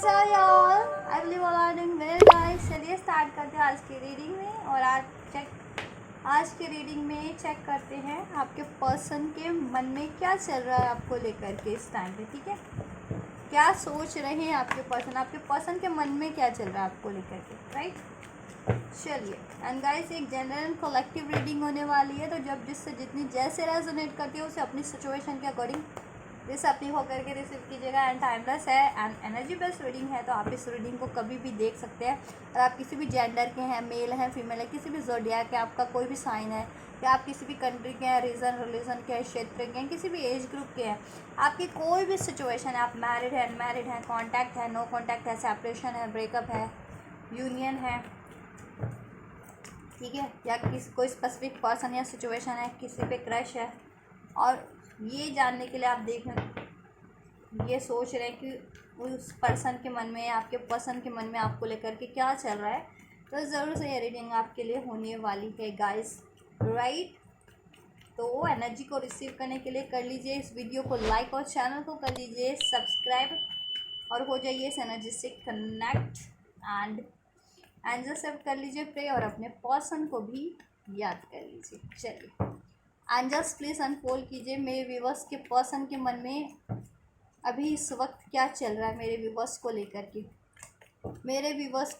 guys, how are y'all? I believe all are doing well guys. चलिए start करते हैं आज की रीडिंग में। और आज की रीडिंग में चेक करते हैं आपके पर्सन के मन में क्या चल रहा है आपको लेकर के इस टाइम पे। ठीक है, क्या सोच रहे हैं आपके पर्सन के मन में क्या चल रहा है आपको लेकर के, राइट। चलिए, एंड गाइस एक जनरल एंड कलेक्टिव रीडिंग होने वाली है, तो जब जिससे जितनी जैसे रेजोनेट करती है उसे अपनी सिचुएशन के अकॉर्डिंग दिस अपनी होकर के रिसीव कीजिएगा। एंड टाइमलेस है एंड एनर्जी बेस्ड रीडिंग है, तो आप इस रीडिंग को कभी भी देख सकते हैं। और आप किसी भी जेंडर के हैं, मेल हैं, फीमेल है, किसी भी ज़ोडिएक के आपका कोई भी साइन है, या आप किसी भी कंट्री के हैं, रीजन रिलीजन के हैं, क्षेत्र के हैं, किसी भी एज ग्रुप के हैं, आपकी कोई भी सिचुएशन है, आप मैरिड है, अनमैरिड है, कॉन्टैक्ट है, नो कॉन्टैक्ट है, सेपरेशन है, ब्रेकअप है, यूनियन है, ठीक है, या कोई स्पेसिफिक पर्सन या सिचुएशन है, किसी पे क्रश है, और ये जानने के लिए आप ये सोच रहे हैं कि उस पर्सन के मन में, आपके पर्सन के मन में आपको लेकर के क्या चल रहा है, तो ज़रूर से ये रीडिंग आपके लिए होने वाली है गाइस, राइट। तो एनर्जी को रिसीव करने के लिए कर लीजिए इस वीडियो को लाइक और चैनल को कर लीजिए सब्सक्राइब, और हो जाइए इस एनर्जी से कनेक्ट एंड एंजल सेव कर लीजिए प्रे, और अपने पर्सन को भी याद कर लीजिए। चलिए एंजल्स प्लीज़ अनफोल्ड कीजिए मेरे व्यूवर्स के पर्सन के मन में अभी इस वक्त क्या चल रहा है, मेरे व्यूवर्स को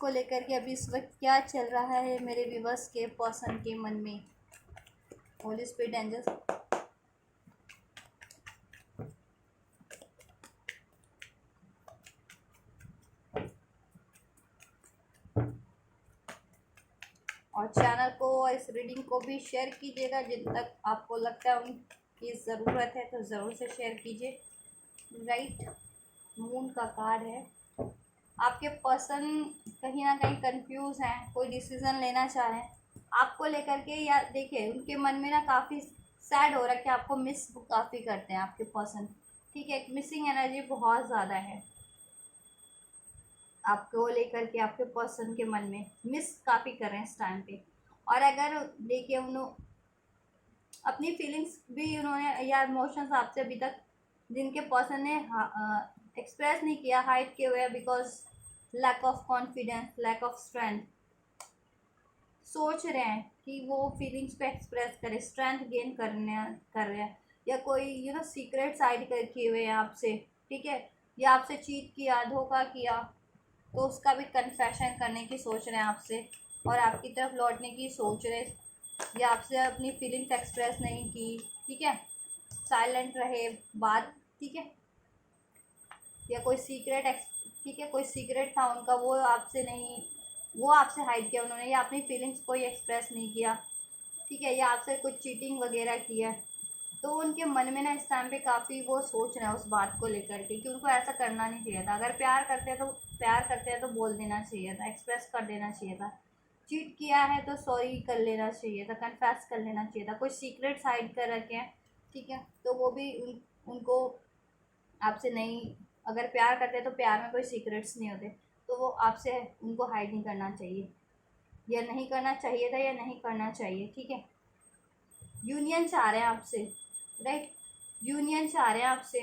लेकर के अभी इस वक्त क्या चल रहा है मेरे व्यूवर्स के पर्सन के मन में। होली स्पिरिट एंजल्स और चैनल को और इस रीडिंग को भी शेयर कीजिएगा, जिन तक आपको लगता है उनकी ज़रूरत है तो ज़रूर से शेयर कीजिए, राइट। मून का कार्ड है, आपके पर्सन कहीं ना कहीं कंफ्यूज हैं, कोई डिसीज़न लेना चाह रहे हैं आपको लेकर के, या देखिए उनके मन में ना काफ़ी सैड हो रहा है कि आपको मिस काफ़ी करते हैं आपके पर्सन, ठीक है। एक मिसिंग एनर्जी बहुत ज़्यादा है आपको लेकर के, आपके पर्सन के मन में मिस काफ़ी कर रहे हैं इस टाइम पे। और अगर देखिए उन्होंने अपनी फीलिंग्स भी उन्होंने या इमोशंस आपसे अभी तक जिनके पर्सन ने एक्सप्रेस नहीं किया, हाइड किए हुए, because lack of confidence, lack of strength, सोच रहे हैं कि वो फीलिंग्स पे एक्सप्रेस करें, स्ट्रेंथ गेन कर रहे हैं, या कोई सीक्रेट साइड कर किए हुए हैं आपसे, ठीक है, या आपसे चीट किया, धोखा किया, तो उसका भी कन्फेशन करने की सोच रहे हैं आपसे, और आपकी तरफ लौटने की सोच रहे हैं, या आपसे अपनी फीलिंग्स एक्सप्रेस नहीं की, ठीक है, साइलेंट रहे बात, ठीक है, या कोई सीक्रेट, ठीक है, कोई सीक्रेट था उनका, वो आपसे हाइड किया उन्होंने, या अपनी फीलिंग्स कोई एक्सप्रेस नहीं किया, ठीक है, या आपसे कुछ चीटिंग वगैरह किया, तो उनके मन में ना इस टाइम पे काफ़ी वो सोच रहे हैं उस बात को लेकर के कि उनको ऐसा करना नहीं चाहिए था। अगर प्यार करते हैं तो बोल देना चाहिए था, एक्सप्रेस कर देना चाहिए था। चीट किया है तो सॉरी कर लेना चाहिए था, कन्फेस कर लेना चाहिए था। कोई सीक्रेट साइड कर रखे हैं, ठीक है, तो वो भी उनको आपसे नहीं, अगर प्यार करते हैं तो प्यार में कोई सीक्रेट्स नहीं होते, तो वो आपसे उनको हाइड नहीं करना चाहिए, या नहीं करना चाहिए था, या नहीं करना चाहिए, ठीक है। यूनियन चाह रहे हैं आपसे, राइट, यूनियन चाह रहे हैं आपसे,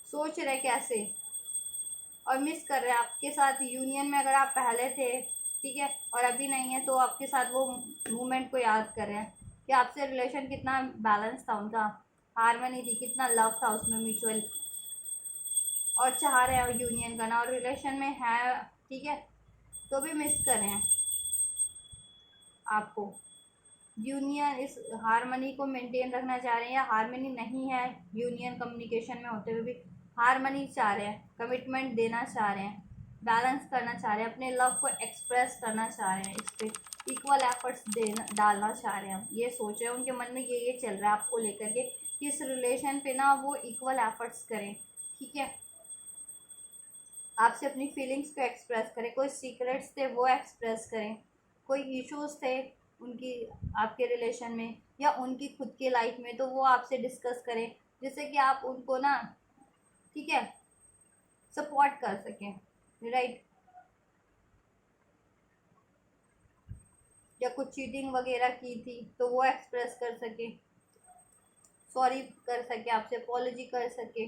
सोच रहे कैसे, और मिस कर रहे हैं आपके साथ यूनियन में। अगर आप पहले थे, ठीक है, और अभी नहीं है, तो आपके साथ वो मोमेंट को याद कर रहे हैं कि आपसे रिलेशन कितना बैलेंस था उनका, हारमनी थी, कितना लव था उसमें म्यूचुअल, और चाह रहे हैं यूनियन करना, और रिलेशन में है, ठीक है, तो भी मिस कर रहे हैं आपको। यूनियन, इस हारमनी को मेंटेन रखना चाह रहे हैं, या हारमनी नहीं है यूनियन कम्युनिकेशन में होते हुए भी हारमनी चाह रहे हैं, कमिटमेंट देना चाह रहे हैं, बैलेंस करना चाह रहे हैं, अपने लव को एक्सप्रेस करना चाह रहे हैं, इस पर इक्वल एफर्ट्स डालना चाह रहे हैं। ये सोच रहे हैं, उनके मन में ये चल रहा है आपको लेकर के कि इस रिलेशन पे ना वो इक्वल एफर्ट्स करें, ठीक है, आपसे अपनी फीलिंग्स को एक्सप्रेस करें, कोई सीक्रेट्स थे वो एक्सप्रेस करें, कोई इश्यूज थे उनकी आपके रिलेशन में या उनकी खुद की लाइफ में, तो वो आपसे डिस्कस करें, जिससे कि आप उनको ना, ठीक है, सपोर्ट कर सकें, राइट। या कुछ चीटिंग वगैरह की थी तो वो एक्सप्रेस कर सके, सॉरी कर सके, आपसे अपॉलॉजी कर सके,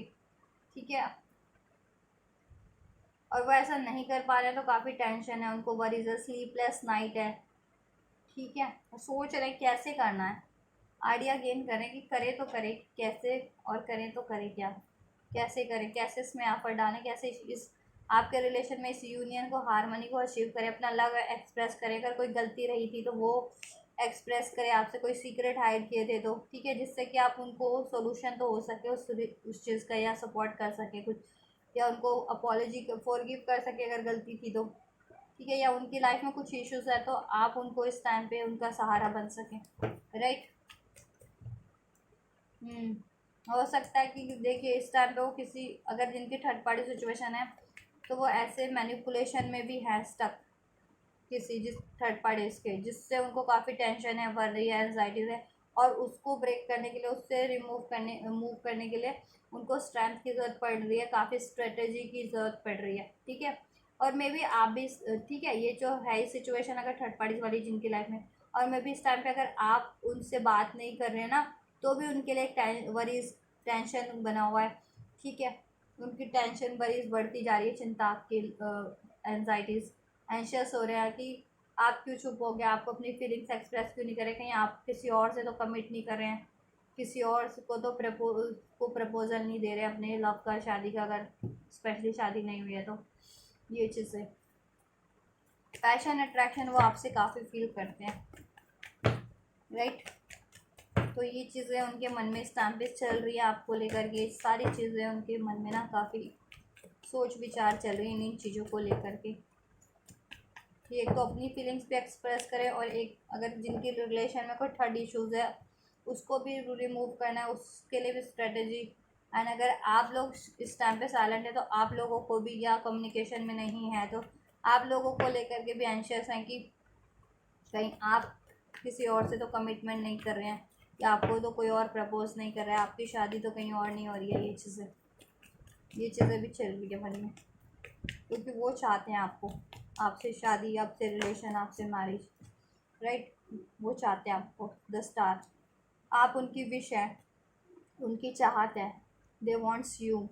ठीक है। और वो ऐसा नहीं कर पा रहे हैं तो काफ़ी टेंशन है उनको, वरीज है, स्लीपलेस नाइट है। ठीक है, सोच रहे हैं कैसे करना है, आइडिया गेन करें कि करे तो करे कैसे, और करें तो करे क्या, कैसे करें, कैसे इसमें एफर्ट डालें, कैसे इस आपके रिलेशन में इस यूनियन को, हारमोनी को अचीव करें, अपना लव एक्सप्रेस करें। अगर कोई गलती रही थी तो वो एक्सप्रेस करें, आपसे कोई सीक्रेट हाइड किए थे तो, ठीक है, जिससे कि आप उनको सोल्यूशन तो हो सके उस चीज़ का, या सपोर्ट कर सके कुछ, या उनको अपॉलोजी फॉरगिव कर सके अगर गलती थी तो, ठीक है, या उनकी लाइफ में कुछ इश्यूज है तो आप उनको इस टाइम पे उनका सहारा बन सकें। राइट। हो सकता है कि देखिए इस टाइम पे वो किसी, अगर जिनकी थर्ड पार्टी सिचुएशन है तो वो ऐसे मैनिपुलेशन में भी है स्टक, किसी जिस थर्ड पार्टी के, जिससे उनको काफ़ी टेंशन है, वर्री है, एनजाइटीज है, और उसको ब्रेक करने के लिए, उससे मूव करने के लिए उनको स्ट्रेंथ की ज़रूरत पड़ रही है, काफ़ी स्ट्रेटेजी की ज़रूरत पड़ रही है। ठीक है। और मे बी आप भी, ठीक है, ये जो है सिचुएशन अगर थर्ड पार्टी वाली जिनकी लाइफ में, और मे बी इस टाइम पे अगर आप उनसे बात नहीं कर रहे हैं ना, तो भी उनके लिए एक वरीज, टेंशन बना हुआ है। ठीक है, उनकी टेंशन वरीज बढ़ती जा रही है, चिंता आपकी, एनजाइटीज़, एंशियस हो रहे हैं कि आप क्यों चुप हो गए, आपको अपनी फीलिंग्स एक्सप्रेस क्यों नहीं करें, कहीं आप किसी और से तो कमिट नहीं कर रहे हैं, किसी और को तो प्रपोजल नहीं दे रहे हैं अपने लव का, शादी का, अगर स्पेशली शादी नहीं हुई है तो। ये चीज़ें, पैशन अट्रैक्शन वो आपसे काफ़ी फील करते हैं। राइट। तो ये चीज़ें उनके मन में इस टाइम पे चल रही है आपको लेकर के, सारी चीज़ें उनके मन में ना काफ़ी सोच विचार चल रही है इन चीज़ों को लेकर के, कि एक तो अपनी फीलिंग्स भी एक्सप्रेस करें, और एक अगर जिनकी रिलेशन में कोई थर्ड इश्यूज़ है उसको भी रिमूव करना है, उसके लिए भी स्ट्रेटजी। एंड अगर आप लोग इस टाइम पे साइलेंट है तो आप लोगों को भी, या कम्युनिकेशन में नहीं है तो आप लोगों को लेकर के भी एंशियस हैं कि कहीं आप किसी और से तो कमिटमेंट नहीं कर रहे हैं, या आपको तो कोई और प्रपोज नहीं कर रहा है, आपकी शादी तो कहीं और नहीं हो रही है। ये चीज़ें भी चल रही है मन में, क्योंकि वो चाहते हैं आपको, आपसे शादी, आपसे रिलेशन, आपसे मैरिज। राइट। वो चाहते हैं आपको, द स्टार, आप उनकी विश है, उनकी चाहत है, दे वॉन्ट्स यू।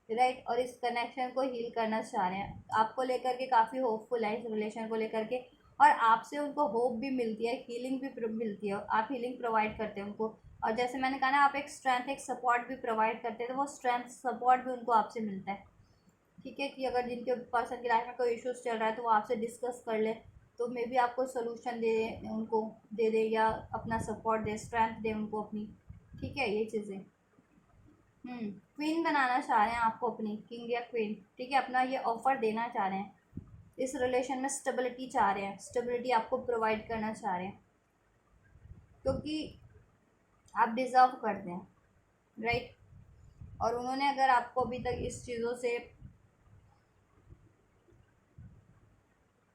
राइट। और इस कनेक्शन को हील करना चाह रहे हैं, आपको लेकर के काफ़ी होपफुल है इस रिलेशन को लेकर के, और आपसे उनको होप भी मिलती है, हीलिंग भी मिलती है, आप हीलिंग प्रोवाइड करते हैं उनको। और जैसे मैंने कहा ना, आप एक स्ट्रेंथ, एक सपोर्ट भी प्रोवाइड करते हैं, तो वो स्ट्रेंथ सपोर्ट भी उनको आपसे मिलता है। ठीक है, कि अगर जिनके पर्सन की लाइफ में कोई इश्यूज चल रहा है तो वो आपसे डिस्कस कर ले, तो मे बी आपको सोल्यूशन दे, उनको दे दे, या अपना सपोर्ट दे, स्ट्रेंथ दे उनको अपनी। ठीक है, ये चीज़ें। क्वीन बनाना चाह रहे हैं आपको, अपनी किंग या क्वीन। ठीक है, अपना ये ऑफर देना चाह रहे हैं, इस रिलेशन में स्टेबिलिटी चाह रहे हैं, स्टेबिलिटी आपको प्रोवाइड करना चाह रहे हैं, क्योंकि आप डिज़र्व करते हैं। राइट। और उन्होंने अगर आपको अभी तक इस चीज़ों से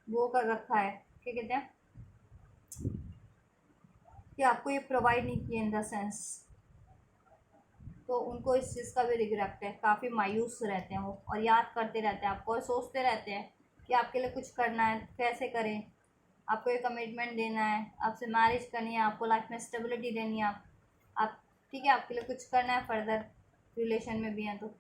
वो कर रखा है, क्या कहते हैं, कि आपको ये प्रोवाइड नहीं किया इन द सेंस, तो उनको इस चीज़ का भी रिग्रेट है, काफ़ी मायूस रहते हैं वो, और याद करते रहते हैं आपको, और सोचते रहते हैं कि आपके लिए कुछ करना है, कैसे करें, आपको एक कमिटमेंट देना है, आपसे मैरिज करनी है, आपको लाइफ में स्टेबिलिटी देनी है, आप ठीक है, आपके लिए कुछ करना है फर्दर, रिलेशन में भी हैं तो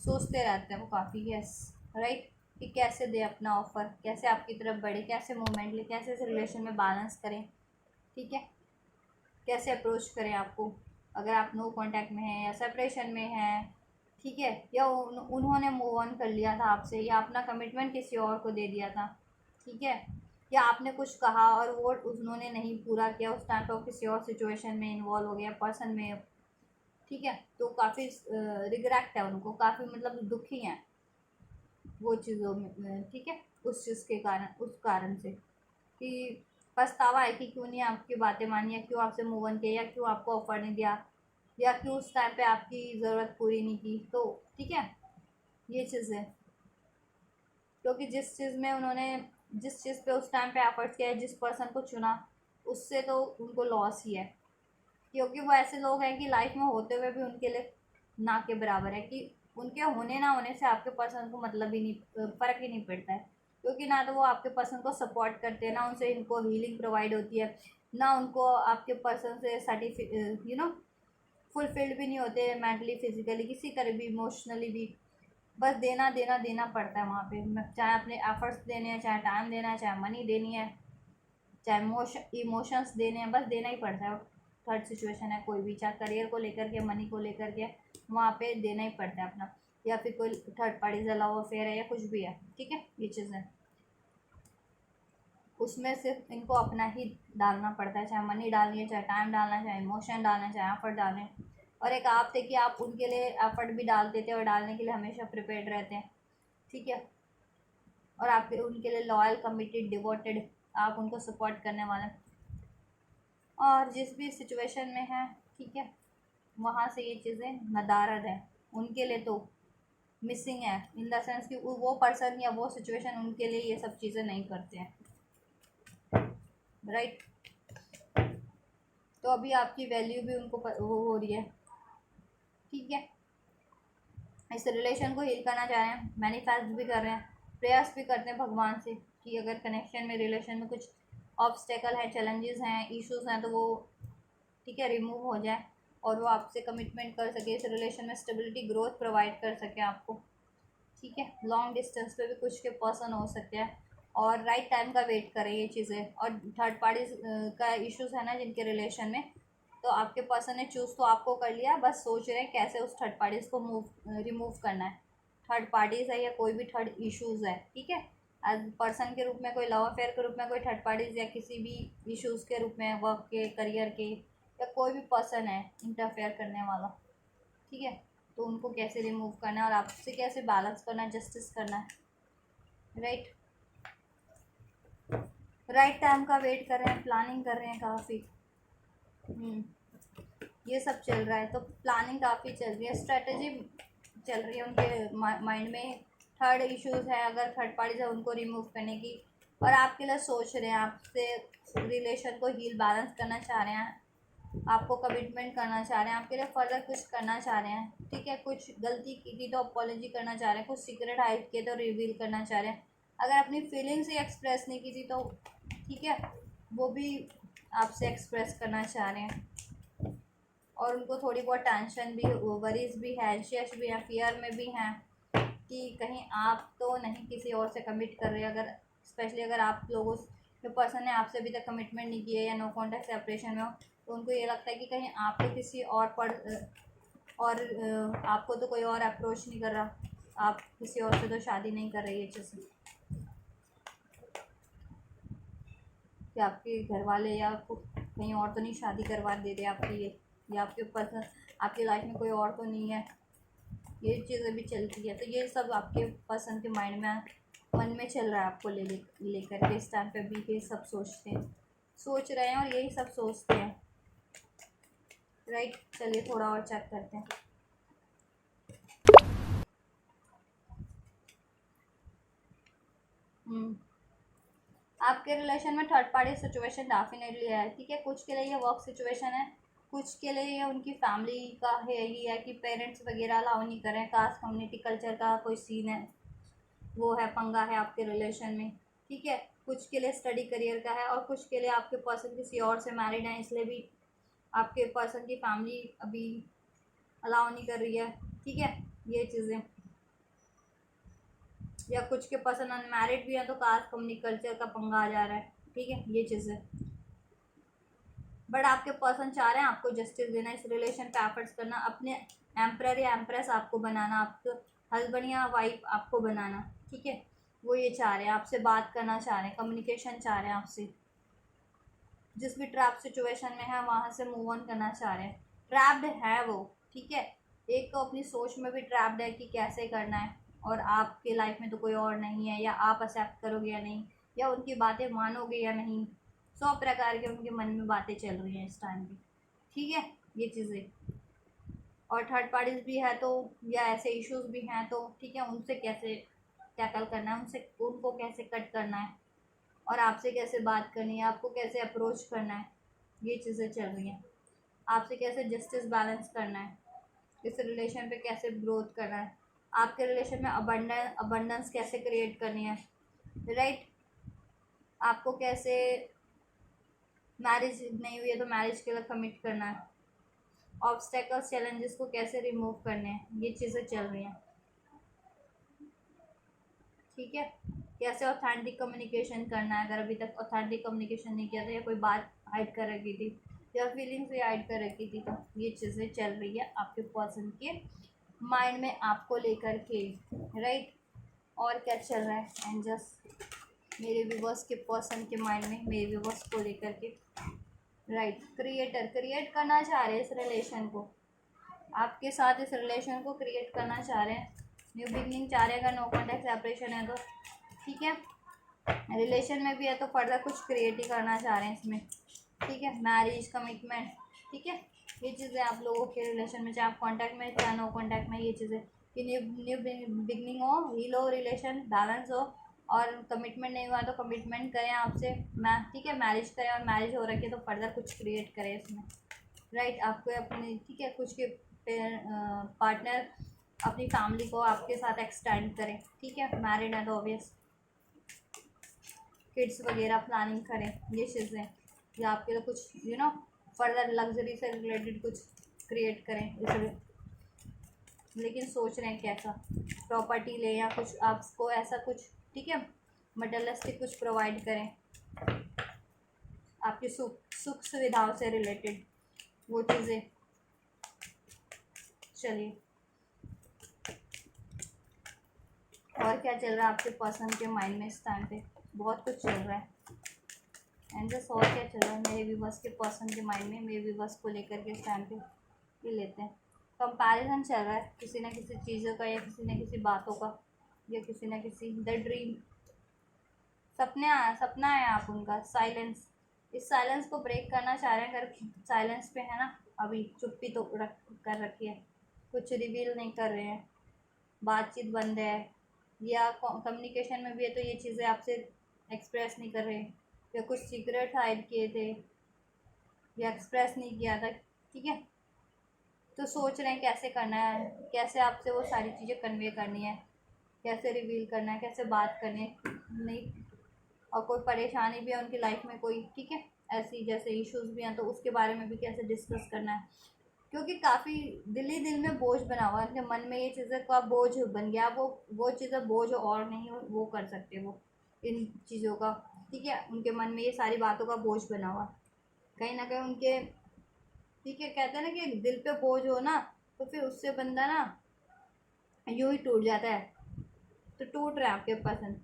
सोचते रहते हैं वो काफ़ी। यस। राइट। कि कैसे दे अपना ऑफर, कैसे आपकी तरफ बढ़े, कैसे मूवमेंट ले, कैसे इस रिलेशन में बैलेंस करें। ठीक है, कैसे अप्रोच करें आपको, अगर आप नो कांटेक्ट में हैं या सेपरेशन में हैं। ठीक है, या उन्होंने मूव ऑन कर लिया था आपसे, या अपना कमिटमेंट किसी और को दे दिया था। ठीक है, या आपने कुछ कहा और वो उन्होंने नहीं पूरा किया, उस टाइम पर वो किसी और सिचुएशन में इन्वॉल्व हो गया, पर्सन में। ठीक है, तो काफ़ी रिग्रेट है उनको, काफ़ी मतलब दुखी हैं वो चीज़ों में। ठीक है, उस चीज़ के कारण, उस कारण से कि पछतावा है कि क्यों नहीं आपकी बातें मानी, या क्यों आपसे मूव ऑन किया, या क्यों आपको ऑफर नहीं दिया, या क्यों उस टाइम पे आपकी ज़रूरत पूरी नहीं की। तो ठीक है, ये चीज़ है, क्योंकि जिस चीज़ में उन्होंने, जिस चीज़ पे उस टाइम पे एफर्ट्स किया है, जिस पर्सन को चुना, उससे तो उनको लॉस ही है, क्योंकि वो ऐसे लोग हैं कि लाइफ में होते हुए भी उनके लिए ना के बराबर है, कि उनके होने ना होने से आपके पर्सन को मतलब ही नहीं, फ़र्क ही नहीं पड़ता है, क्योंकि ना तो वो आपके पर्सन को सपोर्ट करते हैं, ना उनसे इनको हीलिंग प्रोवाइड होती है, ना उनको आपके पर्सन से सर्टिफिक फुल फुलफिल्ड भी नहीं होते मेंटली, फिजिकली, किसी तरह भी, इमोशनली भी। बस देना देना देना पड़ता है वहाँ पे, चाहे अपने एफर्ट्स देने हैं, चाहे टाइम देना है, चाहे मनी देनी है, चाहे इमोशंस देने हैं, बस देना ही पड़ता है। थर्ड सिचुएशन है कोई भी, चाहे करियर को लेकर के, मनी को लेकर के, वहाँ पे देना ही पड़ता है अपना, या फिर कोई थर्ड पार्टी से लव अफेयर है या कुछ भी है, ठीक है। ये चीज़ें उसमें सिर्फ इनको अपना ही डालना पड़ता है, चाहे मनी डालनी है, चाहे टाइम डालना है, चाहे इमोशन डालना है, चाहे एफर्ट डालना है। और एक आप थे कि आप उनके लिए एफर्ट भी डालते थे और डालने के लिए हमेशा प्रिपेयर्ड रहते हैं, ठीक है। और आपके उनके लिए लॉयल, कमिटेड, डिवोटेड, आप उनको सपोर्ट करने वाले, और जिस भी सिचुएशन में है, ठीक है, वहाँ से ये चीज़ें नदारद है उनके लिए, तो मिसिंग है इन द सेंस कि वो पर्सन या वो सिचुएशन उनके लिए ये सब चीज़ें नहीं करते हैं, राइट। तो अभी आपकी वैल्यू भी उनको वो हो रही है, ठीक है। इस रिलेशन को हील करना चाह रहे हैं, मैनिफेस्ट भी कर रहे हैं, प्रयास भी करते हैं भगवान से कि अगर कनेक्शन में, रिलेशन में कुछ ऑब्स्टेकल है, चैलेंजेस हैं, इश्यूज हैं, तो वो, ठीक है, रिमूव हो जाए और वो आपसे कमिटमेंट कर सके, इस रिलेशन में स्टेबिलिटी, ग्रोथ प्रोवाइड कर सके आपको, ठीक है। लॉन्ग डिस्टेंस पे भी कुछ के पर्सन हो सकते हैं, और राइट टाइम का वेट करें ये चीज़ें। और थर्ड पार्टी का इश्यूज है ना जिनके रिलेशन में, तो आपके पर्सन ने चूज़ तो आपको कर लिया, बस सोच रहे हैं कैसे उस थर्ड पार्टीज को रिमूव करना है। थर्ड पार्टीज है या कोई भी थर्ड इश्यूज है, ठीक है, एज पर्सन के रूप में, कोई लव अफेयर के रूप में, कोई थर्ड पार्टीज, या किसी भी इश्यूज के रूप में, वर्क के, करियर के, या कोई भी पर्सन है इंटरफेयर करने वाला, ठीक है। तो उनको कैसे रिमूव करना है और आपसे कैसे बैलेंस करना है, जस्टिस करना है, राइट। राइट टाइम का वेट कर रहे हैं, प्लानिंग कर रहे हैं काफ़ी, ये सब चल रहा है। तो प्लानिंग काफ़ी चल रही है, स्ट्रेटजी चल रही है उनके माइंड में। थर्ड इश्यूज है, अगर थर्ड पार्टी है, उनको रिमूव करने की, और आपके लिए सोच रहे हैं, आपसे रिलेशन को हील, बैलेंस करना चाह रहे हैं, आपको कमिटमेंट करना चाह रहे हैं, आपके लिए फर्दर कुछ करना चाह रहे हैं, ठीक है। कुछ गलती की थी तो अपॉलॉजी करना चाह रहे हैं, कुछ सीक्रेट हाइड किए तो रिवील करना चाह रहे हैं, अगर अपनी फीलिंग्स ही एक्सप्रेस नहीं की थी तो, ठीक है, वो भी आपसे एक्सप्रेस करना चाह रहे हैं। और उनको थोड़ी बहुत टेंशन भी, वरीज भी है, एंशियस भी है, फियर में भी हैं कि कहीं आप तो नहीं किसी और से कमिट कर रहे, अगर स्पेशली अगर आप लोगों जो पर्सन ने आपसे अभी तक कमिटमेंट नहीं किया या नो कॉन्टैक्ट सेपरेशन में हो, तो उनको ये लगता है कि कहीं आप तो किसी और पर, और आपको तो कोई और अप्रोच नहीं कर रहा, आप किसी और से तो शादी नहीं कर रही है, जैसे कि आपके घर वाले या आपको कहीं और तो नहीं शादी करवा दे रहे आपकी, ये या आपके पर्सन, आपकी लाइफ में कोई और तो नहीं है, ये चीज़ें भी चलती है। तो ये सब आपके पर्सन के माइंड में, मन में चल रहा है, आपको लेकर के इस टाइम पे भी ये सब सोच रहे हैं और यही सब सोचते हैं, राइट। चलिए थोड़ा और चेक करते हैं। आपके रिलेशन में थर्ड पार्टी सिचुएशन डेफिनेटली है, ठीक है। कुछ के लिए ये वर्क सिचुएशन है, कुछ के लिए ये उनकी फैमिली का है, ही है कि पेरेंट्स वगैरह अलाउ नहीं कर रहे हैं, कास्ट कम्युनिटी कल्चर का कोई सीन है, वो है, पंगा है आपके रिलेशन में, ठीक है। कुछ के लिए स्टडी करियर का है, और कुछ के लिए आपके पर्सन किसी और से मैरिड है, इसलिए भी आपके पर्सन की फैमिली अभी अलाउ नहीं कर रही है, ठीक है, ये चीज़ें। या कुछ के पर्सन अनमैरिड भी है, तो कास्ट कम्युनिटी कल्चर का पंगा आ जा रहा है, ठीक है, ये चीज़ें। बट आपके पर्सन चाह रहे हैं आपको जस्टिस देना, इस रिलेशन पे एफर्ट्स करना, अपने एम्प्रर या एम्प्रेस आपको बनाना, आपको हस्बैंड या वाइफ आपको बनाना, ठीक है। वो ये चाह रहे हैं, आपसे बात करना चाह रहे हैं, कम्युनिकेशन चाह रहे हैं आपसे, जिस भी ट्रैप सिचुएशन में है वहाँ से मूव ऑन करना चाह रहे हैं। ट्रैप्ड है वो, ठीक है, एक तो अपनी सोच में भी ट्रैप्ड है कि कैसे करना है, और आपके लाइफ में तो कोई और नहीं है, या आप एक्सेप्ट करोगे या नहीं, या उनकी बातें मानोगे या नहीं, 100 प्रकार के उनके मन में बातें चल रही हैं इस टाइम पे, ठीक है, ये चीज़ें। और थर्ड पार्टीज भी है तो, या ऐसे इश्यूज भी हैं तो, ठीक है, उनसे कैसे टैकल करना है, उनसे उनको कैसे कट करना है, और आपसे कैसे बात करनी है, आपको कैसे अप्रोच करना है, ये चीज़ें चल रही हैं। आपसे कैसे जस्टिस बैलेंस करना है, इस रिलेशन पे कैसे ग्रोथ करना है, आपके रिलेशन में अबंडेंस कैसे क्रिएट करनी है, राइट। आपको कैसे, मैरिज नहीं हुई है तो मैरिज के लिए कमिट करना है, ऑब्स्टेकल्स चैलेंजेस को कैसे रिमूव करने हैं, ये चीज़ें चल रही हैं। ठीक है, कैसे ऑथेंटिक कम्युनिकेशन करना है, अगर अभी तक ऑथेंटिक कम्युनिकेशन नहीं किया था या कोई बात हाइड कर रखी थी या फीलिंग्स भी हाइड कर रखी थी, तो ये चीज़ें चल रही है आपके पर्सन के माइंड में आपको लेकर के, राइट। और क्या चल रहा है एंड जस्ट मेरे व्यूवर्स के पर्सन के माइंड में, मेरे व्यूवर्स को लेकर के, राइट। क्रिएट करना चाह रहे हैं इस रिलेशन को, आपके साथ इस रिलेशन को क्रिएट करना चाह रहे हैं, न्यू बिगनिंग चाह रहे हैं। अगर नो कॉन्टैक्ट सेपरेशन है तो ठीक है, रिलेशन में भी है तो फर्दर कुछ क्रिएट ही करना चाह रहे हैं इसमें, ठीक है। मैरिज, कमिटमेंट, ठीक है, ये चीज़ें आप लोगों के रिलेशन में, चाहे आप कॉन्टैक्ट में चाहे नो कॉन्टैक्ट में, ये चीज़ें कि न्यू बिगनिंग हो, हील हो, रिलेशन बैलेंस हो, और कमिटमेंट नहीं हुआ तो कमिटमेंट करें आपसे, ठीक है, मैरिज करें, और मैरिज हो रखी है तो फर्दर कुछ क्रिएट करें इसमें, राइट। आपको अपने, ठीक है, कुछ के पार्टनर अपनी फैमिली को आपके साथ एक्सटेंड करें, ठीक है, मैरिड है तो ऑब्वियस किड्स वगैरह प्लानिंग करें, ये चीज़ें, या आपके लिए कुछ फर्दर लग्जरी से रिलेटेड कुछ क्रिएट करें इसलिए, लेकिन सोच रहे हैं कैसा प्रॉपर्टी ले या कुछ आपको ऐसा कुछ, ठीक है, मटेरियलिस्टिक कुछ प्रोवाइड करें आपकी सुख सुविधाओं से रिलेटेड, वो चीज़ें। चलिए, और क्या चल रहा है आपके पर्सन के माइंड में इस टाइम पे, बहुत कुछ चल रहा है एंड जस्ट, और क्या चल रहा है मेरे व्यूवर्स के पर्सन के माइंड में, मेरे व्यूवर्स को लेकर के इस टाइम पे ये लेते हैं। कंपैरिजन चल रहा है किसी न किसी चीज़ों का, या किसी न किसी बातों का, या किसी न किसी द ड्रीम, सपना है आप उनका। साइलेंस, इस साइलेंस को ब्रेक करना चाह रहे हैं, अगर साइलेंस पे है ना, अभी चुप्पी तो कर रखी है, कुछ रिवील नहीं कर रहे हैं, बातचीत बंद है, या कम्युनिकेशन में भी है तो ये चीज़ें आपसे एक्सप्रेस नहीं कर रहे, या कुछ सीक्रेट हाइड किए थे या एक्सप्रेस नहीं किया था, ठीक है, तो सोच रहे हैं कैसे करना है, कैसे आपसे वो सारी चीज़ें कन्वे करनी है, कैसे रिवील करना है, कैसे बात करनी है, नहीं, और कोई परेशानी भी है उनकी लाइफ में कोई, ठीक है, ऐसी जैसे इश्यूज भी हैं तो उसके बारे में भी कैसे डिस्कस करना है, क्योंकि काफ़ी दिल ही दिल में बोझ बना हुआ है उनके मन में, ये चीज़ें का बोझ बन गया, वो चीज़ें बोझ और नहीं वो कर सकते वो इन चीज़ों का, ठीक है, उनके मन में ये सारी बातों का बोझ बना हुआ कहीं ना कहीं उनके, ठीक है, कहते हैं ना कि दिल पे बोझ हो ना तो फिर उससे बंदा ना यूं ही टूट जाता है, तो टूट रहा है आपके पसंद,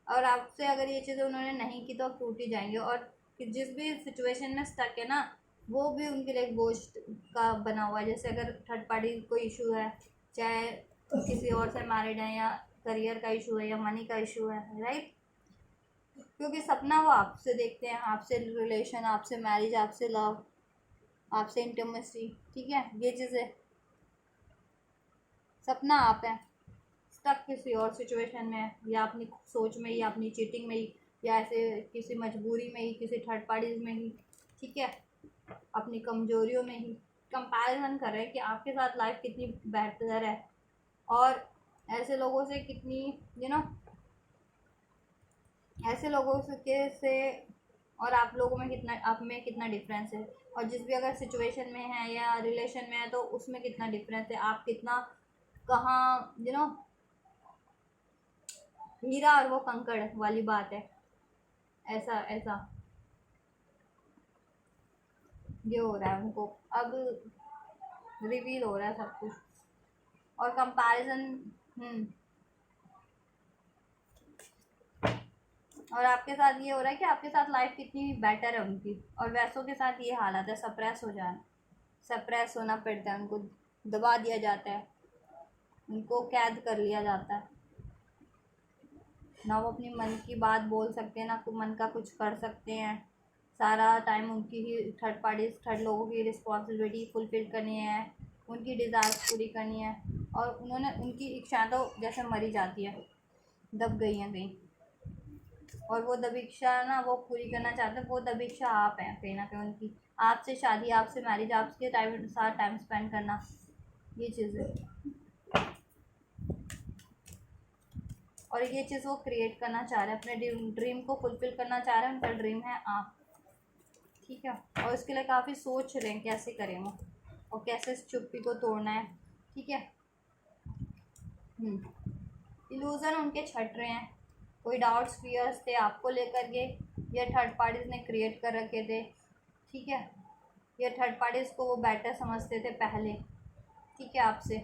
और आपसे अगर ये चीज़ें उन्होंने नहीं की तो आप टूट ही जाएंगे, और जिस भी सिचुएशन में स्टक है ना वो भी उनके लिए एक बोझ का बना हुआ है, जैसे अगर थर्ड पार्टी कोई इशू है, चाहे किसी और से मैरिड है, या करियर का इशू है, या मनी का इशू है, राइट, क्योंकि सपना वो आपसे देखते हैं, आपसे रिलेशन, आपसे मैरिज, आपसे लव, आपसे इंटीमेसी, ठीक है, ये चीज़ें, सपना आप है, स्टक किसी और सिचुएशन में है, या अपनी सोच में, या अपनी चीटिंग में ही, या ऐसे किसी मजबूरी में ही, किसी थर्ड पार्टीज में ही, ठीक है, अपनी कमजोरियों में ही कंपैरिजन कर रहे हैं कि आपके साथ लाइफ कितनी बेहतर है, और ऐसे लोगों से कितनी ऐसे लोगों से और आप लोगों में कितना, आप में कितना डिफरेंस है, और जिस भी अगर सिचुएशन में है या रिलेशन में है तो उसमें कितना डिफरेंस है, आप कितना कहाँ हीरा और वो कंकड़ वाली बात है, ऐसा ऐसा ये हो रहा है उनको, अब रिवील हो रहा है सब कुछ, और कंपैरिजन, और आपके साथ ये हो रहा है कि आपके साथ लाइफ कितनी बेटर है उनकी, और वैसों के साथ ये हालत है, सप्रेस हो जाना, सप्रेस होना पड़ता है उनको, दबा दिया जाता है, उनको कैद कर लिया जाता है, ना वो अपनी मन की बात बोल सकते हैं, ना मन का कुछ कर सकते हैं, सारा टाइम उनकी ही थर्ड पार्टीज, थर्ड लोगों की रिस्पॉन्सिबिलिटी फुलफिल करनी है, उनकी डिज़ायर्स पूरी करनी है, और उन्होंने उनकी इच्छा तो जैसे मरी जाती है, दब गई हैं कहीं, और वो दबीक्षा ना वो पूरी करना चाहते हैं, वो दबीक्षा आप हैं कहीं ना कहीं उनकी, आपसे शादी, आपसे मैरिज, आपके टाइम साथ टाइम स्पेंड करना, ये चीज़ें, और ये चीज़ वो क्रिएट करना चाह रहे हैं, अपने ड्रीम को फुलफिल करना चाह रहे हैं, उनका ड्रीम है आप, ठीक है, और इसके लिए काफ़ी सोच रहे हैं कैसे करें वो, और कैसे इस चुप्पी को तोड़ना है, ठीक है। इल्यूज़न उनके छट रहे हैं, कोई डाउट्स फियर्स थे आपको लेकर के, या थर्ड पार्टीज ने क्रिएट कर रखे थे, ठीक है। या थर्ड पार्टीज को वो बेटर समझते थे पहले, ठीक है, आपसे।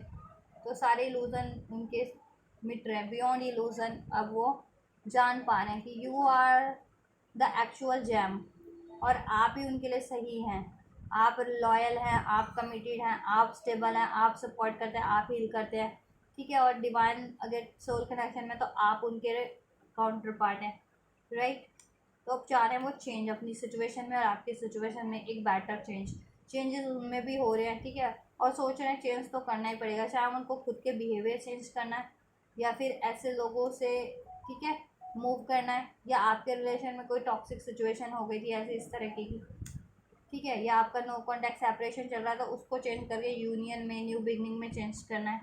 तो सारे इल्यूज़न उनके मिट रहे हैं, बियॉन्ड इल्यूज़न। अब वो जान पा रहे हैं कि you are the actual gem, और आप ही उनके लिए सही हैं। आप लॉयल हैं, आप कमिटेड हैं, आप स्टेबल हैं, आप सपोर्ट करते हैं, आप हील करते हैं, ठीक है। और डिवाइन अगर सोल कनेक्शन में तो आप उनके काउंटर पार्ट हैं, राइट। तो अब चाह रहे हैं वो चेंज अपनी सिचुएशन में और आपकी सिचुएशन में एक बेटर चेंजेस उनमें भी हो रहे हैं, ठीक है। और सोच रहे हैं चेंज तो करना ही पड़ेगा, चाहे उनको खुद के बिहेवियर चेंज करना है या फिर ऐसे लोगों से, ठीक है, मूव करना है, या आपके रिलेशन में कोई टॉक्सिक सिचुएशन हो गई थी ऐसे इस तरह की, ठीक है, या आपका नो कॉन्टैक्ट सेपरेशन चल रहा था, उसको चेंज करके यूनियन में, न्यू बिगनिंग में चेंज करना है।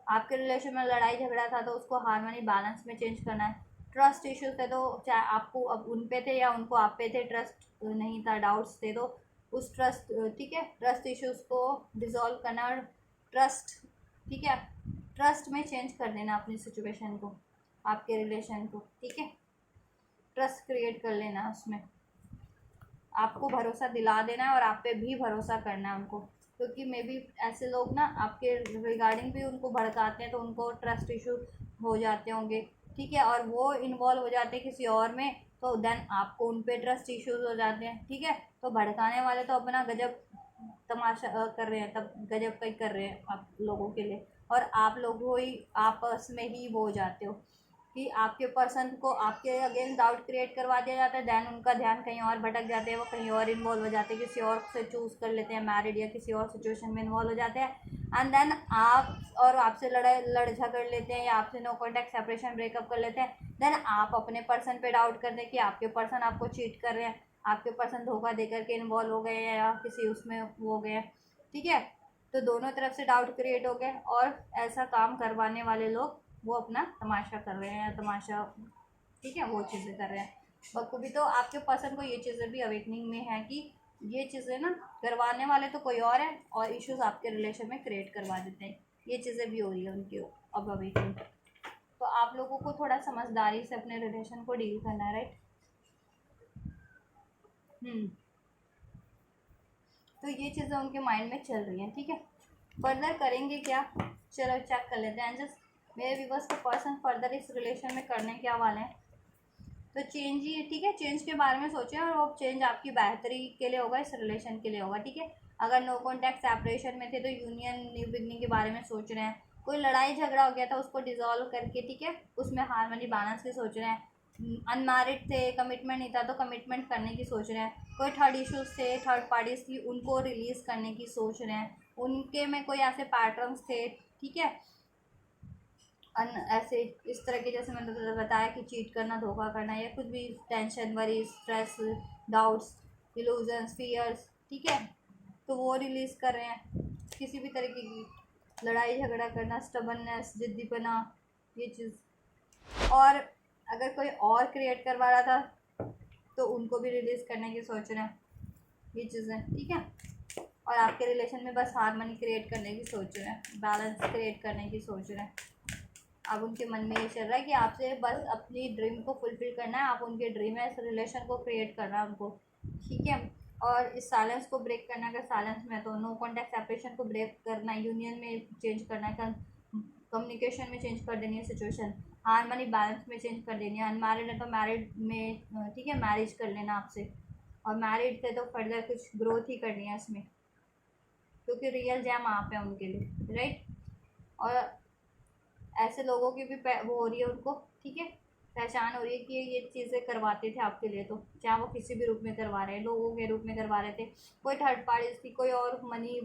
आपके रिलेशन में लड़ाई झगड़ा था तो उसको हार्मनी बैलेंस में चेंज करना है। ट्रस्ट इश्यूज थे तो चाहे आपको अब उन पे थे या उनको आप पे थे, ट्रस्ट नहीं था, डाउट्स थे, तो उस ट्रस्ट, ठीक है, ट्रस्ट इश्यूज को डिसॉल्व करना और ट्रस्ट, ठीक है, ट्रस्ट में चेंज कर देना अपनी सिचुएशन को, आपके रिलेशन को, ठीक है। ट्रस्ट क्रिएट कर लेना, उसमें आपको भरोसा दिला देना है और आप पे भी भरोसा करना है उनको, क्योंकि मे बी ऐसे लोग ना आपके रिगार्डिंग भी उनको भड़काते हैं तो उनको ट्रस्ट इशू हो जाते होंगे, ठीक है, और वो इन्वॉल्व हो जाते हैं किसी और में, तो देन आपको उन पे ट्रस्ट इश्यूज हो जाते हैं, ठीक है। तो भड़काने वाले तो अपना गजब तमाशा कर रहे हैं, तब गजब कहीं कर रहे हैं आप लोगों के लिए, और आप लोग ही आपस में ही वो हो जाते हो कि आपके पर्सन को आपके अगेंस्ट डाउट क्रिएट करवा दिया जाता है, देन उनका ध्यान कहीं और भटक जाते हैं, वो कहीं और इन्वॉल्व हो जाते हैं, किसी और से चूज़ कर लेते हैं मैरिड, या किसी और सिचुएशन में इन्वॉल्व हो जाते हैं, एंड देन आप और आपसे लड़ झगड़ लेते हैं, या आपसे नो कॉन्टैक्ट सेपरेशन ब्रेकअप कर लेते हैं। देन आप अपने पर्सन पे डाउट करते हैं कि आपके पर्सन आपको चीट कर रहे हैं, आपके पर्सन धोखा दे करके इन्वॉल्व हो गए हैं या किसी उसमें हो गए हैं, ठीक है। तो दोनों तरफ से डाउट क्रिएट हो गए, और ऐसा काम करवाने वाले लोग वो अपना तमाशा कर रहे हैं, तमाशा, ठीक है, वो चीज़ें कर रहे हैं बखूबी। तो आपके पर्सन को ये चीज़ें भी अवेकनिंग में है कि ये चीज़ें ना करवाने वाले तो कोई और है, और इश्यूज आपके रिलेशन में क्रिएट करवा देते हैं, ये चीज़ें भी हो रही है उनकी अब अवेकनिंग। तो आप लोगों को थोड़ा समझदारी से अपने रिलेशन को डील करना है, राइट। तो ये चीज़ें उनके माइंड में चल रही हैं, ठीक है। फर्दर करेंगे क्या, चलो चेक कर लेते हैं। जस्ट मेरे व्यूवर्स के पर्सन फर्दर इस रिलेशन में करने क्या वाले हैं, तो चेंज ही, ठीक है, चेंज के बारे में सोचें, और वो चेंज आपकी बेहतरी के लिए होगा, इस रिलेशन के लिए होगा, ठीक है। अगर नो कॉन्टैक्ट सेपरेशन में थे तो यूनियन न्यू बिगनिंग के बारे में सोच रहे हैं, कोई लड़ाई झगड़ा हो गया था उसको डिजॉल्व करके, ठीक है, उसमें हारमोनी बैलेंस की सोच रहे हैं। अनमैरिड थे, कमिटमेंट नहीं था तो कमिटमेंट करने की सोच रहे हैं। कोई थर्ड इश्यूज थे, थर्ड पार्टीज थी, उनको रिलीज़ करने की सोच रहे हैं। उनके में कोई ऐसे पैटर्न्स थे, ठीक है, ऐसे इस तरह के, जैसे मैंने बताया कि चीट करना, धोखा करना, या कुछ भी tension, worry, stress, doubts, illusions, fears, ठीक है, तो वो रिलीज़ कर रहे हैं। किसी भी तरीके की लड़ाई झगड़ा करना, स्टबननेस, जिद्दीपना, ये चीज़। और अगर कोई और क्रिएट करवा रहा था तो उनको भी रिलीज़ करने की सोच रहे हैं, ये चीज़ें, ठीक है। और आपके रिलेशन में बस हारमोनी क्रिएट करने की सोच रहे हैं, बैलेंस क्रिएट करने की सोच रहे हैं। अब उनके मन में ये चल रहा है कि आपसे बस अपनी ड्रीम को फुलफिल करना है, आप उनके ड्रीम है, इस रिलेशन को क्रिएट करना है उनको, ठीक है। और इस साइलेंस को ब्रेक करना, अगर साइलेंस में तो नो कॉन्टैक्ट सेपरेशन को ब्रेक करना, यूनियन में चेंज करना है, कम्युनिकेशन में चेंज कर देनी है सिचुएशन, हारमोनी बैलेंस में चेंज कर देनी है। अनमैरिड है तो मैरिड में, ठीक है, मैरिज कर लेना आपसे, और मैरिड थे तो फर्दर कुछ ग्रोथ ही करनी है इसमें, क्योंकि रियल जैम आप है उनके लिए, राइट। और ऐसे लोगों की भी वो हो रही है उनको, ठीक है, पहचान हो रही है कि ये चीज़ें करवाते थे आपके लिए, तो चाहे वो किसी भी रूप में करवा रहे हैं, लोगों के रूप में करवा रहे थे, कोई थर्ड पार्टी थी, कोई और मनी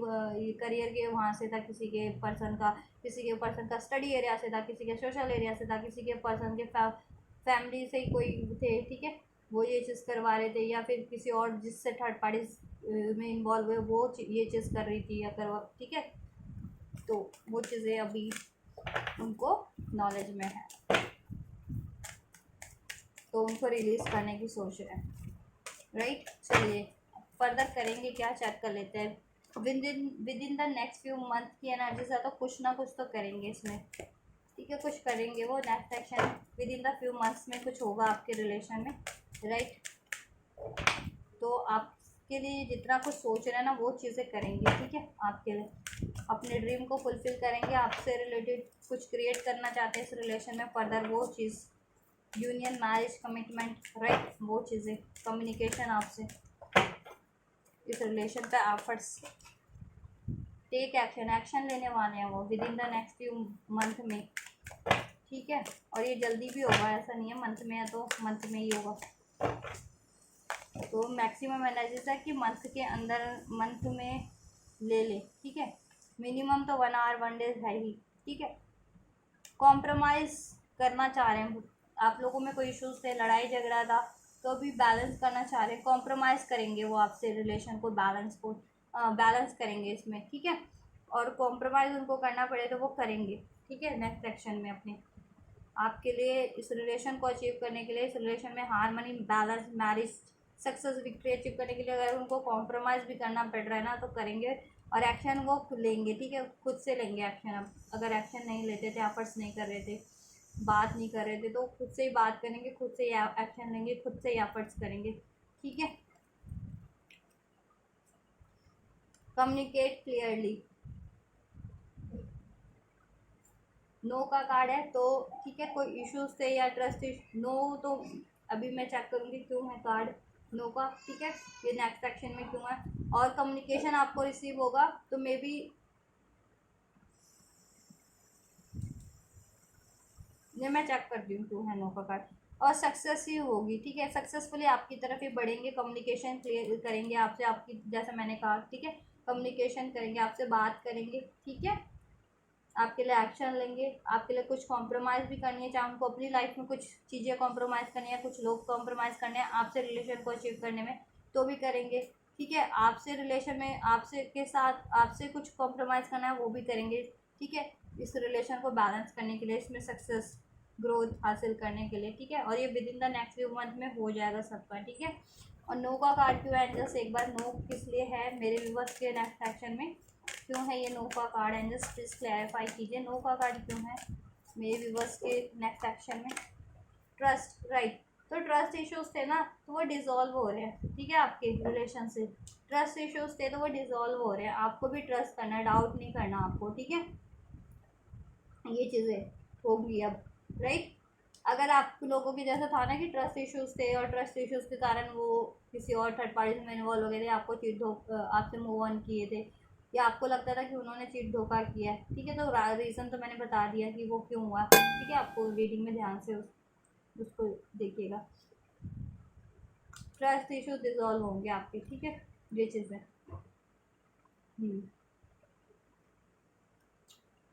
करियर के वहाँ से था, किसी के पर्सन का, स्टडी एरिया से था, किसी के सोशल एरिया से था, किसी के पर्सन के फैमिली से ही कोई थे, ठीक है, वो ये चीज़ करवा रहे थे, या फिर किसी और जिससे थर्ड पार्टी में इन्वॉल्व हुए वो ये चीज़ कर रही थी या करवा, ठीक है। तो वो चीज़ें अभी उनको नॉलेज में है, तो उनको रिलीज़ करने की सोच रहे हैं, राइट। चलिए फर्दर करेंगे क्या, चेक कर लेते हैं। With in the next few month की एनर्जी से तो कुछ ना कुछ तो करेंगे इसमें, ठीक है, कुछ करेंगे वो next action with in the few months में कुछ होगा आपके रिलेशन में, राइट। तो आपके लिए जितना कुछ सोच रहे हैं ना वो चीज़ें करेंगे, ठीक है, आपके लिए अपने ड्रीम को फुलफिल करेंगे, आपसे रिलेटेड कुछ क्रिएट करना चाहते हैं इस रिलेशन में फर्दर, वो चीज़ यूनियन, मैरिज, कमिटमेंट, राइट, वो चीज़ें, कम्युनिकेशन आपसे इस रिलेशन पे एफर्ट्स, टेक एक्शन, एक्शन लेने वाले हैं वो with in the next few month में, ठीक है। और ये जल्दी भी होगा, ऐसा नहीं है मंथ में है तो मंथ में ही होगा। तो मैक्सिमम एनर्जीज है कि मंथ के अंदर, मंथ में ले ले, ठीक है। मिनिमम तो 1 आवर 1 डे है ही, ठीक है। कॉम्प्रोमाइज़ करना चाह रहे हैं, आप लोगों में कोई इश्यूज थे, लड़ाई झगड़ा था, तो अभी बैलेंस करना चाह रहे हैं, कॉम्प्रोमाइज़ करेंगे वो आपसे रिलेशन को, बैलेंस करेंगे इसमें, ठीक है। और कॉम्प्रोमाइज़ उनको करना पड़े तो वो करेंगे, ठीक है, नेक्स्ट एक्शन में अपने आपके लिए, इस रिलेशन को अचीव करने के लिए, इस रिलेशन में harmony, balance, marriage, success, victory achieve करने के लिए अगर उनको कॉम्प्रोमाइज़ भी करना पड़ रहा है ना तो करेंगे, और एक्शन वो लेंगे, ठीक है, खुद से लेंगे एक्शन। अब अगर एक्शन नहीं लेते थे, एफर्ट्स नहीं कर रहे थे, बात नहीं कर रहे थे, तो खुद से ही बात करेंगे, खुद से ही एक्शन लेंगे, खुद से ही एफर्ट्स करेंगे, ठीक है। कम्युनिकेट क्लियरली, नो का कार्ड है, तो ठीक है, कोई इश्यूज थे या ट्रस्ट नो, तो अभी मैं चेक करूँगी क्यों है कार्ड नो का, ठीक है, ये नेक्स्ट सेक्शन में क्यों है। और कम्युनिकेशन आपको रिसीव होगा तो मे बी, ये मैं चेक करती हूँ क्यों है नो का कार्ड। और सक्सेस ही होगी, ठीक है, सक्सेसफुली आपकी तरफ ही बढ़ेंगे, कम्युनिकेशन क्लियर करेंगे आपसे, आपकी जैसा मैंने कहा, ठीक है, कम्युनिकेशन करेंगे आपसे, बात करेंगे, ठीक है, आपके लिए एक्शन लेंगे, आपके लिए कुछ कॉम्प्रोमाइज़ भी करनी है, चाहे उनको अपनी लाइफ में कुछ चीज़ें कॉम्प्रोमाइज़ करनी है, कुछ लोग कॉम्प्रोमाइज़ करने हैं आपसे रिलेशन को अचीव करने में, तो भी करेंगे, ठीक है। आपसे रिलेशन में, आपसे के साथ आपसे कुछ कॉम्प्रोमाइज़ करना है वो भी करेंगे, ठीक है, इस रिलेशन को बैलेंस करने के लिए, इसमें सक्सेस, ग्रोथ हासिल करने के लिए, ठीक है। और ये with in the next few month में हो जाएगा सबका, ठीक है। और नो का कार्ड क्यों है एंजल्स, एक बार नो किस लिए है मेरे व्यूअर्स के नेक्स्ट सेक्शन में, क्यों है ये नो का कार्ड एंजल्स, प्लीज़ क्लैरिफाई कीजिए, नो का कार्ड क्यों है मेरे व्यूअर्स के नेक्स्ट सेक्शन में। ट्रस्ट, राइट, तो ट्रस्ट इश्यूज थे ना तो वो डिज़ोल्व हो रहे हैं, ठीक है, आपके रिलेशन से ट्रस्ट इश्यूज थे तो वो डिज़ोल्व हो रहे हैं, आपको भी ट्रस्ट करना है, डाउट नहीं करना आपको, ठीक है, ये चीज़ें होगी अब, राइट। अगर आप लोगों की जैसा था ना कि ट्रस्ट इश्यूज थे और ट्रस्ट इश्यूज के कारण वो किसी और थर्ड पार्टी में इन्वॉल्व हो गए थे, आपको आपसे मूव ऑन किए थे, या आपको लगता था कि उन्होंने चीट धोखा किया है, ठीक है, तो रीज़न तो मैंने बता दिया कि वो क्यों हुआ, ठीक है, आपको रीडिंग में ध्यान से उसको देखिएगा, ट्रस्ट इश्यूज डिजॉल्व होंगे आपके, ठीक है, ये चीज़ें।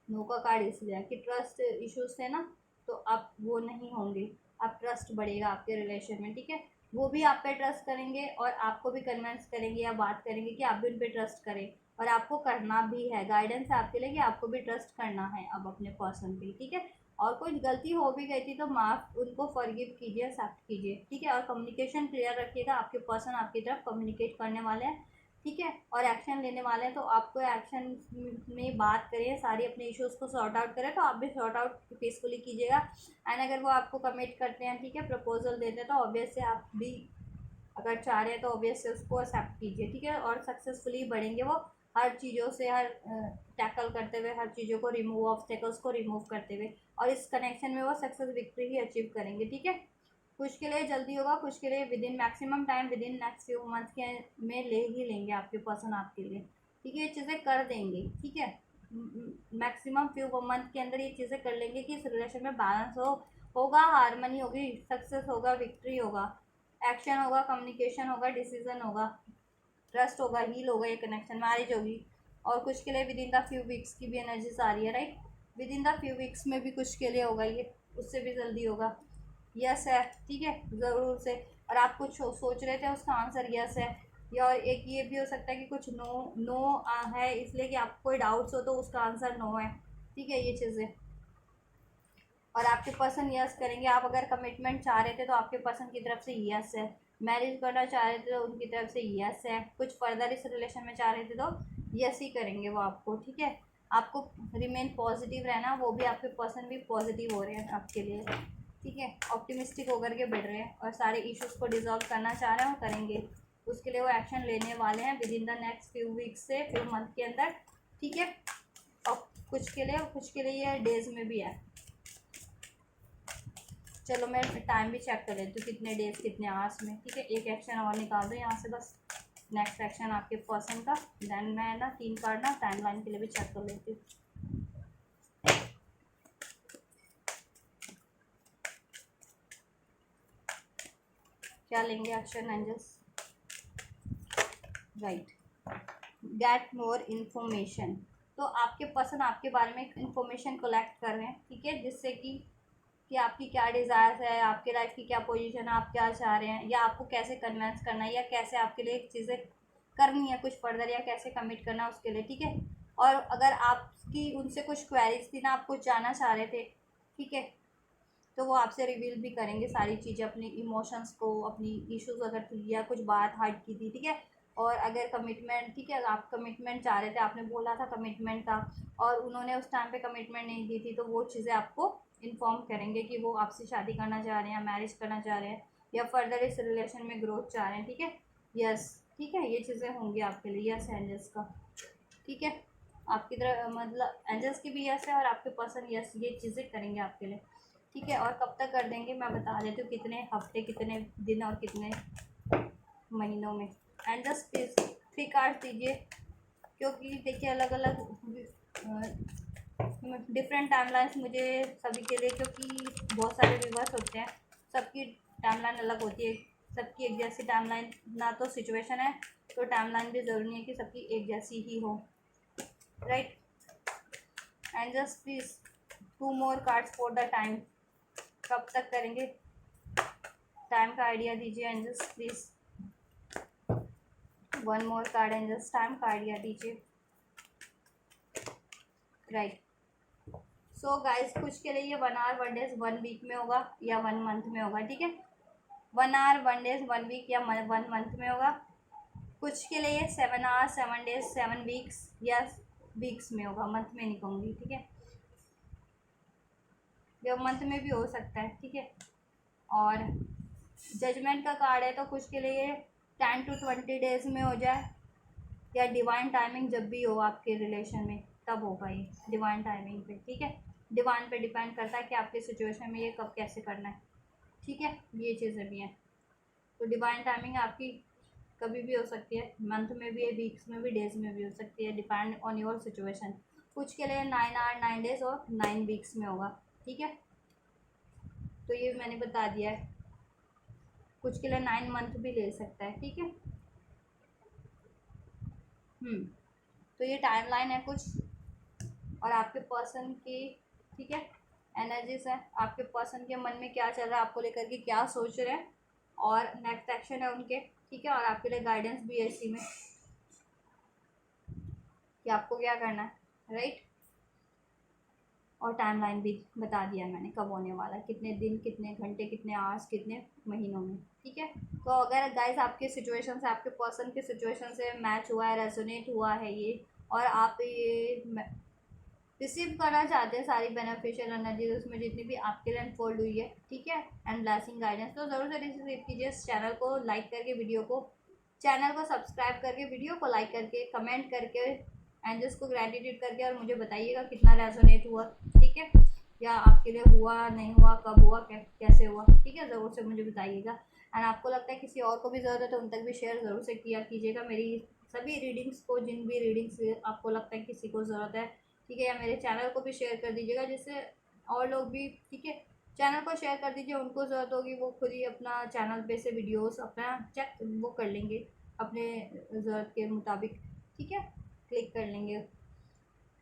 नो का कार्ड इसलिए है कि ट्रस्ट इश्यूज थे ना तो अब वो नहीं होंगे, अब ट्रस्ट बढ़ेगा आपके रिलेशन में, ठीक है, वो भी आप पे ट्रस्ट करेंगे और आपको भी कन्विंस करेंगे या बात करेंगे कि आप भी उन पे ट्रस्ट करें, और आपको करना भी है, गाइडेंस है आपके लिए कि आपको भी ट्रस्ट करना है अब अपने पर्सन पे, ठीक है। और कोई गलती हो भी गई थी तो माफ़, उनको फॉरगिव कीजिए, एक्सेप्ट कीजिए, ठीक है। और कम्युनिकेशन क्लियर रखिएगा, आपके पर्सन आपकी तरफ कम्युनिकेट करने वाले हैं, ठीक है, और एक्शन लेने वाले हैं, तो आपको एक्शन में बात करिए, सारी अपने इश्यूज़ को सॉर्ट आउट करें, तो आप भी सॉर्ट आउट पीसफुली कीजिएगा। एंड अगर वो आपको कमिट करते हैं, ठीक है, प्रपोजल देते हैं, तो ऑब्वियस से आप भी अगर चाह रहे हैं तो ऑब्वियस से उसको एक्सेप्ट कीजिए, ठीक है, और सक्सेसफुली बढ़ेंगे वो, हर चीज़ों से, हर टैकल करते हुए, हर चीज़ों को रिमूव, ऑब्स्टेकल्स को रिमूव करते हुए, और इस कनेक्शन में वो सक्सेस, विक्ट्री ही अचीव करेंगे, ठीक है। कुछ के लिए जल्दी होगा, कुछ के लिए with in maximum time, with in next few month के में ले ही लेंगे आपके पर्सन आपके लिए, ठीक है, ये चीज़ें कर देंगे, ठीक है, मैक्सिमम फ्यू मंथ के अंदर ये चीज़ें कर लेंगे कि इस रिलेशन में बैलेंस होगा, हारमनी होगी, सक्सेस होगा, विक्ट्री होगा, एक्शन होगा, कम्युनिकेशन होगा, डिसीजन होगा, ट्रस्ट होगा, हील होगा, ये कनेक्शन, मैरिज होगी। और कुछ के लिए with in the few weeks की भी एनर्जीज आ रही है, right, with in the few weeks में भी कुछ के लिए होगा, ये उससे भी जल्दी होगा, यस है, ठीक है, ज़रूर से। और आप कुछ सोच रहे थे उसका आंसर यस है, या और एक ये भी हो सकता है कि कुछ नो नो है, इसलिए कि आपको कोई डाउट्स हो तो उसका आंसर नो है, ठीक है, ये चीज़ें। और आपके पर्सन यस करेंगे, आप अगर कमिटमेंट चाह रहे थे तो आपके पर्सन की तरफ से यस है, मैरिज करना चाह रहे थे तो उनकी तरफ से यस है, कुछ फर्दर इस रिलेशन में चाह रहे थे तो यस ही करेंगे वो आपको, ठीक है। आपको रिमेन पॉजिटिव रहना, वो भी आपके पर्सन भी पॉजिटिव हो रहे हैं आपके लिए, ठीक है। ऑप्टिमिस्टिक होकर के बढ़ रहे हैं और सारे इश्यूज़ को डिजॉल्व करना चाह रहे हैं, वो करेंगे। उसके लिए वो एक्शन लेने वाले हैं with in the next few weeks से फ्यू मंथ के अंदर, ठीक है। और कुछ के लिए ये डेज में भी है। चलो मैं टाइम भी चेक कर लेती हूँ कितने डेज कितने आवर्स में, ठीक है। एक एक्शन और निकाल दो यहाँ से बस, नेक्स्ट एक्शन आपके पर्सन का। देन मैं ना 3 कार्ड ना टाइमलाइन के लिए भी चेक कर लेती हूँ। क्या लेंगे action angels? Right, get more information. तो आपके पर्सन आपके बारे में इंफॉर्मेशन कलेक्ट कर रहे हैं, ठीक है, जिससे कि आपकी क्या डिज़ायर्स है, आपके लाइफ की क्या पोजीशन है, आप क्या चाह रहे हैं, या आपको कैसे कन्विंस करना है, या कैसे आपके लिए चीज़ें करनी है कुछ फर्दर, या कैसे कमिट करना है उसके लिए, ठीक है। और अगर आपकी उनसे कुछ क्वेरीज थी ना, आप कुछ जानना चाह रहे थे, ठीक है, तो वो आपसे रिवील भी करेंगे सारी चीज़ें, अपने इमोशंस को, अपनी इश्यूज अगर थी या कुछ बात हर्ट की थी, ठीक है। और अगर कमिटमेंट, ठीक है, आप कमिटमेंट चाह रहे थे, आपने बोला था कमिटमेंट का, और उन्होंने उस टाइम पे कमिटमेंट नहीं दी थी, तो वो चीज़ें आपको इन्फॉर्म करेंगे कि वो आपसे शादी करना चाह रहे हैं, मैरिज करना चाह रहे हैं, या फर्दर इस रिलेशन में ग्रोथ चाह रहे हैं, ठीक है। यस, ठीक है, ये चीज़ें होंगी आपके लिए। यस एंजल्स का, ठीक है। आपकी तरह मतलब एंजल्स की भी यस है, और आपके पर्सन यस ये चीज़ें करेंगे आपके लिए, ठीक है। और कब तक कर देंगे मैं बता देती हूँ, कितने हफ्ते, कितने दिन और कितने महीनों में। एंजल्स प्लीज 3 कार्ड दीजिए, क्योंकि देखिए अलग अलग डिफरेंट टाइमलाइंस मुझे सभी के लिए, क्योंकि बहुत सारे व्यूवर्स होते हैं, सबकी टाइमलाइन अलग होती है, सबकी एक जैसी टाइमलाइन ना तो सिचुएशन है, तो टाइमलाइन भी ज़रूरी नहीं है कि सबकी एक जैसी ही हो, right. And just please 2 more cards for the time. कब तक करेंगे, टाइम का आइडिया दीजिए angels please. 1 more card angels, time का आइडिया दीजिए। राइट, सो गाइस कुछ के लिए ये 1 आवर 1 डेज 1 वीक में होगा, या 1 मंथ में होगा, ठीक है। 1 आवर 1 डेज 1 वीक या 1 मंथ में होगा। कुछ के लिए 7 आवर्स 7 डेज 7 वीक्स या वीक्स में होगा, मंथ में नहीं कहूँगी, ठीक है। या मंथ में भी हो सकता है, ठीक है। और जजमेंट का कार्ड है, तो कुछ के लिए 10 to 20 डेज में हो जाए, या डिवाइन टाइमिंग जब भी हो आपके रिलेशन में तब होगा ये, डिवाइन टाइमिंग पे, ठीक है। डिवाइन पे डिपेंड करता है कि आपके सिचुएशन में ये कब कैसे करना है, ठीक है। ये चीज़ें भी हैं, तो डिवाइन टाइमिंग आपकी कभी भी हो सकती है, मंथ में भी है, वीक्स में भी, डेज में भी हो सकती है, डिपेंड ऑन योर सिचुएशन। कुछ के लिए 9 आवर 9 डेज और 9 वीक्स में होगा, ठीक है। तो ये मैंने बता दिया है। कुछ के लिए 9 मंथ भी ले सकता है, ठीक है। तो ये टाइमलाइन है कुछ, और आपके पर्सन की, ठीक है, एनर्जीज है, आपके पर्सन के मन में क्या चल रहा है, आपको लेकर के क्या सोच रहे हैं, और नेक्स्ट एक्शन है उनके, ठीक है। और आपके लिए गाइडेंस भी है इसी में कि आपको क्या करना है, राइट। और टाइमलाइन भी बता दिया मैंने कब होने वाला है, कितने दिन, कितने घंटे, कितने आवर्स, कितने महीनों में, ठीक है। तो अगर गाइस आपके सिचुएशन से, आपके पर्सन के सिचुएशन से मैच हुआ है, रेजोनेट हुआ है ये, और आप ये रिसीव करना चाहते हैं सारी बेनिफिशियल एनर्जी उसमें जितनी भी आपके लिए अनफोल्ड हुई है, ठीक है, एंड ब्लेसिंग गाइडेंस, तो ज़रूर से रिसीव कीजिए। इस चैनल को लाइक करके, वीडियो को, चैनल को सब्सक्राइब करके, वीडियो को लाइक करके, कमेंट करके, एंजल्स को ग्रेटिट्यूड करके, और मुझे बताइएगा कितना रेजोनेट हुआ, ठीक है, या आपके लिए हुआ नहीं हुआ, कब हुआ, कैसे हुआ, ठीक है, ज़रूर से मुझे बताइएगा। एंड आपको लगता है किसी और को भी ज़रूरत है तो उन तक भी शेयर ज़रूर से किया कीजिएगा मेरी सभी रीडिंग्स को, जिन भी रीडिंग्स आपको लगता है किसी को ज़रूरत है, ठीक है। या मेरे चैनल को भी शेयर कर दीजिएगा, जिससे और लोग भी, ठीक है, चैनल को शेयर कर दीजिए, उनको ज़रूरत होगी वो खुद ही अपना चैनल पे से वीडियोस अपना चेक वो कर लेंगे अपने ज़रूरत के मुताबिक, ठीक है, क्लिक कर लेंगे।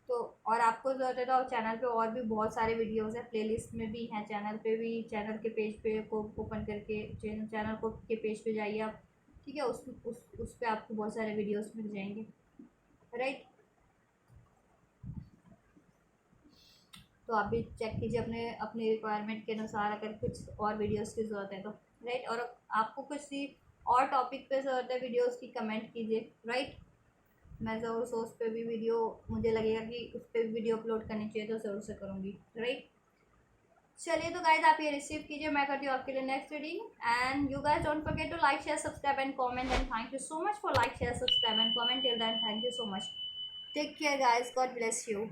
तो और आपको ज़रूरत है तो चैनल पे और भी बहुत सारे वीडियोस हैं, प्लेलिस्ट में भी हैं, चैनल पे भी, चैनल के पेज पे को ओपन करके चैनल को के पेज पे जाइए आप, ठीक है, उस पर आपको बहुत सारे वीडियोस मिल जाएंगे, राइट। तो आप भी चेक कीजिए अपने अपनी रिक्वायरमेंट के अनुसार, अगर कुछ और वीडियोस की ज़रूरत है तो, राइट। और आपको किसी और टॉपिक पे ज़रूरत है वीडियोस की, कमेंट कीजिए, राइट। मैं ज़रूर से उस पर भी वीडियो, मुझे लगेगा कि उस पर भी वीडियो अपलोड करनी चाहिए तो ज़रूर से करूँगी, राइट। चलिए तो गाइज आप ये रिसीव कीजिए, मैं करती हूँ आपके लिए next reading. And you guys don't forget to like share subscribe and comment, and thank you so much for like share subscribe and comment till then, thank you so much, take care guys, God bless you.